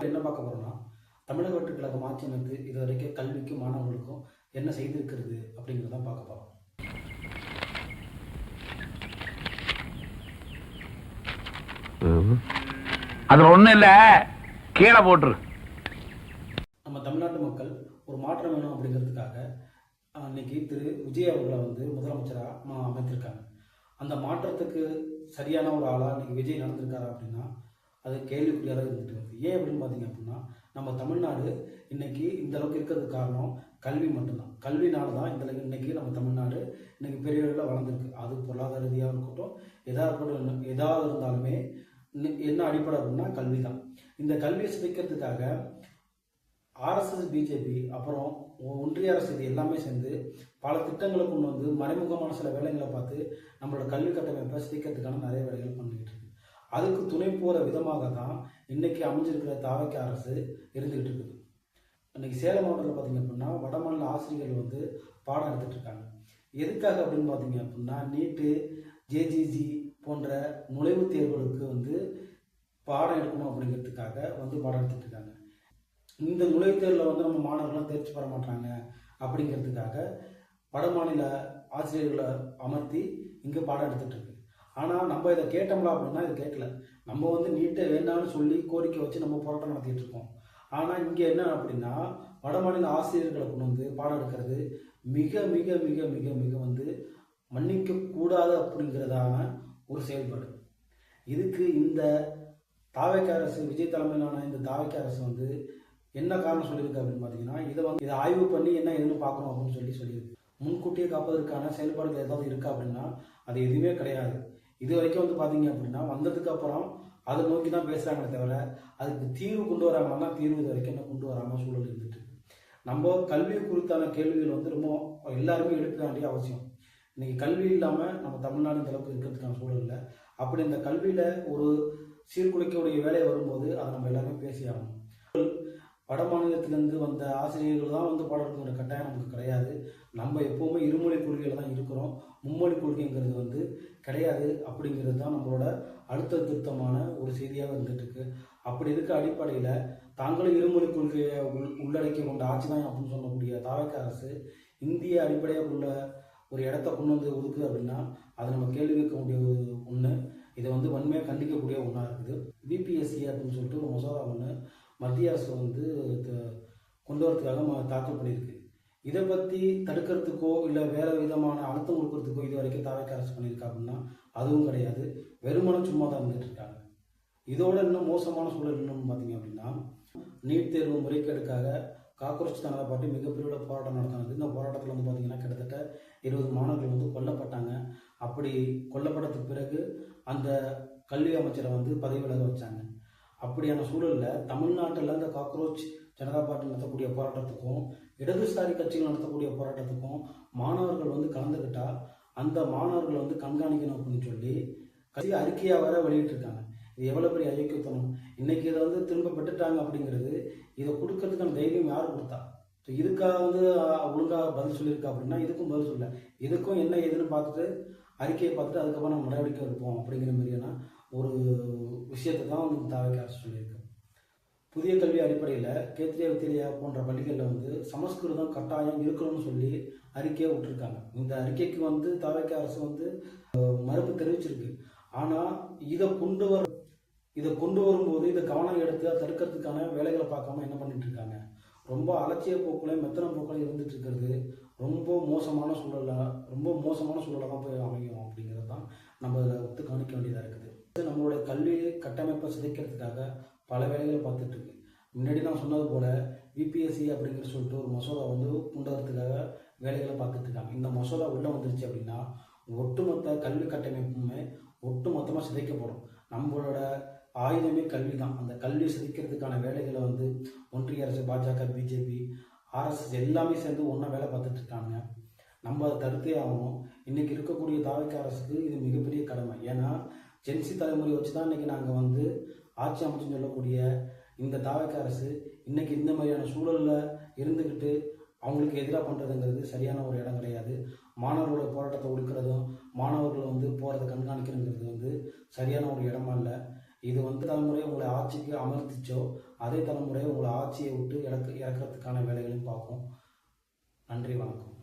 என்ன பார்க்க போகிறோம்னா, தமிழக வெற்றிக் கழகம் ஆட்சி அமைத்து இது வரைக்கும் கல்விக்கும் மாணவர்களுக்கும் என்ன செய்திருக்கிறது அப்படிங்கிறத பார்க்க போகிறோம். அதுல ஒண்ணும் இல்ல, கீழே போட்டுரு. நம்ம தமிழ்நாட்டு மக்கள் ஒரு மாற்றம் வேணும் அப்படிங்கிறதுக்காக இன்னைக்கு திரு விஜய் அவர்களை முதலமைச்சராக அமைத்திருக்காங்க. அந்த மாற்றத்துக்கு சரியான ஒரு ஆளாக இன்னைக்கு விஜய் நடந்திருக்காரா அப்படின்னா அது கேள்விக்குறியாக தான் இருந்துட்டு வருது. ஏன் அப்படின்னு பார்த்தீங்க அப்படின்னா, நம்ம தமிழ்நாடு இன்னைக்கு இந்த அளவுக்கு இருக்கிறதுக்கு காரணம் கல்வி மட்டும்தான். கல்வினால தான் இன்னைக்கு நம்ம தமிழ்நாடு இன்னைக்கு பெரிய அளவில் வளர்ந்துருக்கு. அது பொருளாதார ரீதியாக இருக்கட்டும், எதாவது இருந்தாலுமே என்ன அடிப்படை அப்படின்னா கல்வி தான். இந்த கல்வியை சிதைக்கிறதுக்காக ஆர்எஸ்எஸ், பிஜேபி, அப்புறம் ஒன்றிய அரசு இது எல்லாமே சேர்ந்து பல திட்டங்களை கொண்டு வந்து மறைமுகமான சில வேலைகளை பார்த்து நம்மளோட கல்வி கட்டமைப்பை சிதைக்கிறதுக்கான நிறைய வேலைகள் பண்ணிக்கிட்டு இருக்கு. அதுக்கு துணை போகிற விதமாக தான் இன்னைக்கு அமைஞ்சிருக்கிற தாவக அரசு இருந்துகிட்டு இருக்குது. இன்னைக்கு சேலம் மாவட்டத்தில் பார்த்தீங்க அப்படின்னா வடமாநில ஆசிரியர்கள் பாடம் எடுத்துட்டு இருக்காங்க. எதுக்காக அப்படின்னு பார்த்தீங்க அப்படின்னா நீட்டு, ஜேஜிஜி போன்ற நுழைவுத் தேர்வுகளுக்கு பாடம் எடுக்கணும் அப்படிங்கிறதுக்காக பாடம் எடுத்துட்டு இருக்காங்க. இந்த நுழைவுத் தேர்வில் நம்ம மாணவர்கள்லாம் தேர்ச்சி பெற மாட்டாங்க அப்படிங்கிறதுக்காக வடமாநில ஆசிரியர்களை அமர்த்தி இங்கே பாடம் எடுத்துட்டு இருக்கு. ஆனால் நம்ம இதை கேட்டோம்ல அப்படின்னா இது கேட்கல. நம்ம நீட்டை வேண்டாம்னு சொல்லி கோரிக்கை வச்சு நம்ம போராட்டம் நடத்திட்டு இருக்கோம். ஆனால் இங்கே என்ன அப்படின்னா வடமாநில ஆசிரியர்களை கொண்டு பாடம் எடுக்கிறது மிக மிக மிக மிக மிக மன்னிக்க கூடாது அப்படிங்கிறதான ஒரு செயல்பாடு. இதுக்கு இந்த தாவக அரசு, விஜய் தலைமையிலான இந்த தாவக அரசு என்ன காரணம் சொல்லியிருக்கு அப்படின்னு பார்த்தீங்கன்னா, இதை ஆய்வு பண்ணி என்ன எதுன்னு பார்க்கணும் அப்படின்னு சொல்லியிருக்கு. முன்கூட்டியே காப்பதற்கான செயல்பாடுகள் ஏதாவது இருக்கா அப்படின்னா அது எதுவுமே கிடையாது. இது வரைக்கும் பார்த்தீங்க அப்படின்னா வந்ததுக்கு அப்புறம் அதை நோக்கி தான் பேசுகிறாங்களே தவிர அதுக்கு தீர்வு கொண்டு வராங்கன்னா தீர்வு இது வரைக்கும் என்ன கொண்டு வராமல் சூழல் இருந்துட்டு இருக்கு. நம்ம கல்வி குறித்தான கேள்விகள் ரொம்ப எல்லாருமே எழுப்ப வேண்டிய அவசியம். இன்னைக்கு கல்வி இல்லாமல் நம்ம தமிழ்நாடு இந்த அளவுக்கு இருக்கிறதுக்கான சூழல் இல்லை. அப்படி இந்த கல்வியில் ஒரு சீர்குலைக்கக்கூடிய வேலை வரும்போது அதை நம்ம எல்லாருமே பேசி ஆகணும். வட மாநிலத்திலேருந்து வந்த ஆசிரியர்கள் தான் பாடம் எடுக்கிற கட்டாயம் நமக்கு கிடையாது. நம்ம எப்போவுமே இருமொழி கொள்கையில் தான் இருக்கிறோம். மும்மொழி கொள்கைங்கிறது கிடையாது அப்படிங்கிறது தான் நம்மளோட அடுத்த திருத்தமான ஒரு செய்தியாக இருந்துட்டு இருக்கு. அப்படி இருக்க அடிப்படையில் தாங்களும் இருமொழி கொள்கையை உள்ளடக்கி கொண்ட ஆட்சி தான் அப்படின்னு சொல்லக்கூடிய தாவக அரசு இந்திய அடிப்படையாக உள்ள ஒரு இடத்த கொண்டு ஒதுக்குது அப்படின்னா அதை நம்ம கேள்வி வைக்க முடிய ஒன்று. இதை வன்மையாக கண்டிக்கக்கூடிய ஒன்றா இருக்குது. பிபிஎஸ்சி அப்படின்னு சொல்லிட்டு ஒரு மசோதா ஒன்று மத்திய அரசு கொண்டு வரதுக்காக தாக்கல் பண்ணியிருக்கு. இதை பற்றி தடுக்கிறதுக்கோ இல்லை வேறு விதமான அழுத்தம் கொடுக்கறதுக்கோ இது வரைக்கும் தாவக அரசு பண்ணியிருக்கா அப்படின்னா அதுவும் கிடையாது. வெறுமனம் சும்மா தான் இருந்துட்டு இருக்காங்க. இதோட இன்னும் மோசமான சூழல் என்னன்னு பார்த்தீங்க அப்படின்னா, நீட் தேர்வு முறைகேடுக்காக காக்ரோச் ஜனதா பார்ட்டி மிகப்பெரிய போராட்டம் நடத்தினது. இந்த போராட்டத்தில் பார்த்தீங்கன்னா கிட்டத்தட்ட 20 மாணவர்கள் கொல்லப்பட்டாங்க. அப்படி கொல்லப்பட்டதுக்கு பிறகு அந்த கல்வி அமைச்சரை பதவி விலக வச்சாங்க. அப்படியான சூழலில் தமிழ்நாட்டில் இந்த காக்ரோச் ஜனதா பார்ட்டி நடத்தக்கூடிய போராட்டத்துக்கும் இடதுசாரி கட்சிகள் நடத்தக்கூடிய போராட்டத்துக்கும் மாணவர்கள் கலந்துக்கிட்டால் அந்த மாணவர்கள் கண்காணிக்கணும் அப்படின்னு சொல்லி கட்சி அறிக்கையாக வர வெளியிட்டிருக்காங்க. இது எவ்வளோ பெரிய ஐக்கியத்தனம்! இன்னைக்கு இதை திரும்ப பெற்றுட்டாங்க அப்படிங்கிறது, இதை கொடுக்கறதுக்கான தைரியம் யார் கொடுத்தா? ஸோ இதுக்காக ஒழுங்காக பதில் சொல்லியிருக்கா அப்படின்னா இதுக்கும் பதில் சொல்ல. இதுக்கும் என்ன ஏதுன்னு பார்த்துட்டு அறிக்கையை பார்த்துட்டு அதுக்கப்புறம் நம்ம நடவடிக்கை எடுப்போம் அப்படிங்கிற மாதிரியான ஒரு விஷயத்தை தான் தாவக அரசு சொல்லியிருக்கு. புதிய கல்வி அடிப்படையில் கேத்திரிய வித்தியா போன்ற பள்ளிகளில் சமஸ்கிருதம் கட்டாயம் இருக்கணும்னு சொல்லி அறிக்கையை விட்டுருக்காங்க. இந்த அறிக்கைக்கு தாவக அரசு மறுப்பு தெரிவிச்சிருக்கு. ஆனால் இதை கொண்டு வரும்போது இதை கவனம் எடுத்து அதை தடுக்கிறதுக்கான வேலைகளை பார்க்காம என்ன பண்ணிட்டு இருக்காங்க? ரொம்ப அலட்சிய போக்குலையும் மெத்தன போக்குலையும் இருந்துட்டு இருக்கிறது ரொம்ப மோசமான சூழலாக தான் போய் அமையும் அப்படிங்கிறது தான் நம்ம இதில் கவனிக்க வேண்டியதாக இருக்குது. நம்மளுடைய கல்வி கட்டமைப்பை சிதைக்கிறதுக்காக பல வேலைகளை பார்த்துட்டு இருக்கு. முன்னாடி நான் சொன்னது போல பிபிஎஸ்சி அப்படிங்கிற சொல்லிட்டு ஒரு மசோதா கொண்டு வரதுக்காக வேலைகளை பார்த்துட்டு இருக்காங்க. இந்த மசோதா உள்ள வந்துருச்சு அப்படின்னா ஒட்டுமொத்த கல்வி கட்டமைப்புமே ஒட்டுமொத்தமாக சிதைக்கப்படும். நம்மளோட ஆயுதமே கல்வி தான். அந்த கல்வி சிதைக்கிறதுக்கான வேலைகளை ஒன்றிய அரசு, பாஜக, பிஜேபி, ஆர்எஸ்எஸ் எல்லாமே சேர்ந்து ஒன்றா வேலை பார்த்துட்டு இருக்காங்க. நம்ம அதை தடுத்தே ஆகணும். இன்னைக்கு இருக்கக்கூடிய தாவக அரசுக்கு இது மிகப்பெரிய கடமை. ஏன்னா ஜென்சி தலைமுறை வச்சு தான் இன்னைக்கு நாங்கள் ஆட்சி அமைச்சுன்னு சொல்லக்கூடிய இந்த தாவக அரசு இன்னைக்கு இந்த மாதிரியான சூழலில் இருந்துக்கிட்டு அவங்களுக்கு எதிராக பண்ணுறதுங்கிறது சரியான ஒரு இடம் கிடையாது. மாணவர்களுடைய போராட்டத்தை ஒடுக்கிறதும் மாணவர்கள் போகிறத கண்காணிக்கிறதுங்கிறது சரியான ஒரு இடமா இல்லை. இது வந்து தலைமுறை உங்களை ஆட்சிக்கு அமர்த்திச்சோ அதே தலைமுறை உங்களை ஆட்சியை விட்டு இறக்கிறதுக்கான வேலைகளையும் பார்க்கும். நன்றி, வணக்கம்.